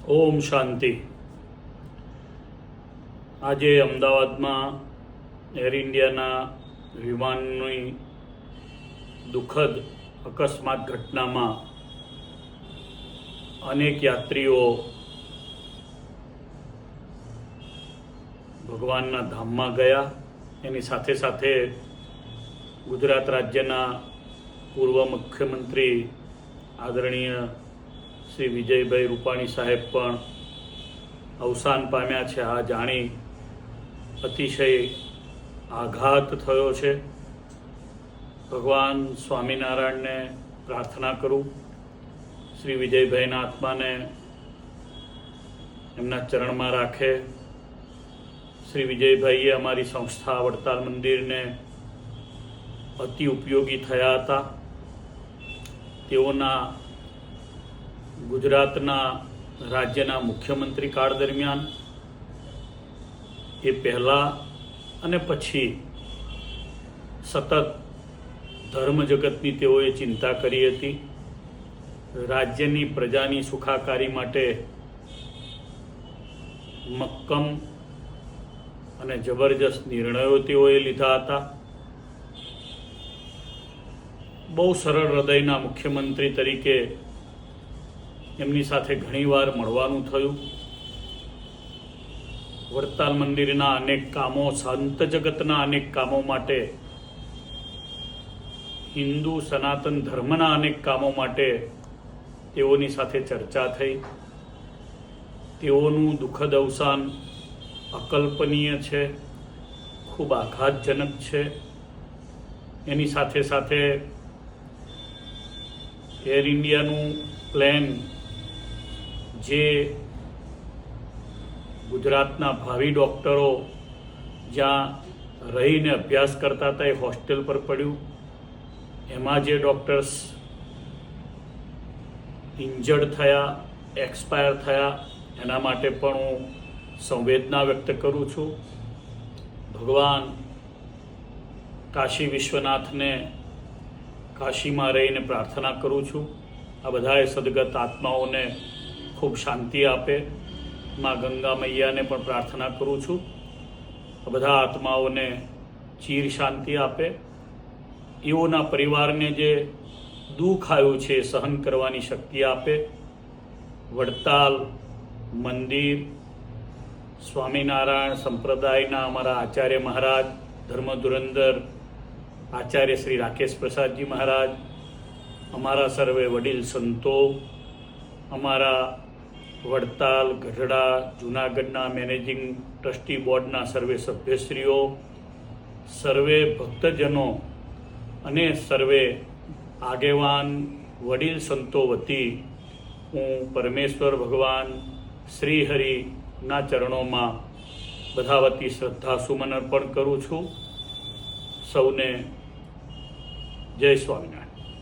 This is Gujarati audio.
ઓમ શાંતિ। આજે અમદાવાદમાં એર ઇન્ડિયાના વિમાનની દુઃખદ અકસ્માત ઘટનામાં અનેક યાત્રીઓ ભગવાનના ધામમાં ગયા। એની સાથે સાથે ગુજરાત રાજ્યના પૂર્વ મુખ્યમંત્રી આદરણીય શ્રી વિજયભાઈ રૂપાણી સાહેબ પણ અવસાન પામ્યા છે। આ જાણી અતિશય આઘાત થયો છે। ભગવાન સ્વામિનારાયણને પ્રાર્થના કરું શ્રી વિજયભાઈના આત્માને એમના ચરણમાં રાખે। શ્રી વિજયભાઈએ અમારી સંસ્થા વડતાલ મંદિરને અતિ ઉપયોગી થયા હતા। તેઓના ગુજરાતના રાજ્યના મુખ્યમંત્રી કાળ દરમિયાન એ પહેલાં અને પછી સતત ધર્મ જગતની તેઓએ ચિંતા કરી હતી। રાજ્યની પ્રજાની સુખાકારી માટે મક્કમ અને જબરજસ્ત નિર્ણયો તેઓએ લીધા હતા। બહુ સરળ હૃદયના મુખ્યમંત્રી તરીકે એમની સાથે ઘણીવાર મળવાનું થયું। વડતાલ મંદિરના અનેક કામો, સંત જગતના અનેક કામો માટે, હિન્દુ સનાતન ધર્મના અનેક કામો માટે તેઓની સાથે ચર્ચા થઈ। તેઓનું દુઃખદ અવસાન અકલ્પનીય છે, ખૂબ આઘાતજનક છે। એની સાથે સાથે એર ઇન્ડિયાનું પ્લેન જે ગુજરાતના ભાવિ ડૉક્ટરો જ્યાં રહીને અભ્યાસ કરતા હતા એ હોસ્ટેલ પર પડ્યું। એમાં જે ડૉક્ટર્સ ઇન્જર્ડ થયા, એક્સપાયર થયા, એના માટે પણ હું સંવેદના વ્યક્ત કરું છું। ભગવાન કાશી વિશ્વનાથને કાશીમાં રહીને પ્રાર્થના કરું છું આ બધાએ સદગત આત્માઓને ખૂબ શાંતિ આપે। માં ગંગા મૈયાને પણ પ્રાર્થના કરું છું આ બધા આત્માઓને ચીર શાંતિ આપે। એઓના પરિવારને જે દુઃખ આવ્યું છે સહન કરવાની શક્તિ આપે। વડતાલ મંદિર, સ્વામિનારાયણ સંપ્રદાયના અમારા આચાર્ય મહારાજ ધર્મધુરંદર આચાર્ય શ્રી રાકેશ પ્રસાદજી મહારાજ, અમારા સર્વે વડીલ સંતો, અમારા વડતાલ, ગઢડા, જૂનાગઢના મેનેજિંગ ટ્રસ્ટી બોર્ડના સર્વે સભ્યશ્રીઓ, સર્વે ભક્તજનો અને સર્વે આગેવાન વડીલ સંતો વતી હું પરમેશ્વર ભગવાન શ્રી હરિના ચરણોમાં બધા વતી શ્રદ્ધા સુમન અર્પણ કરું છું। સૌને જય સ્વામિનારાયણ।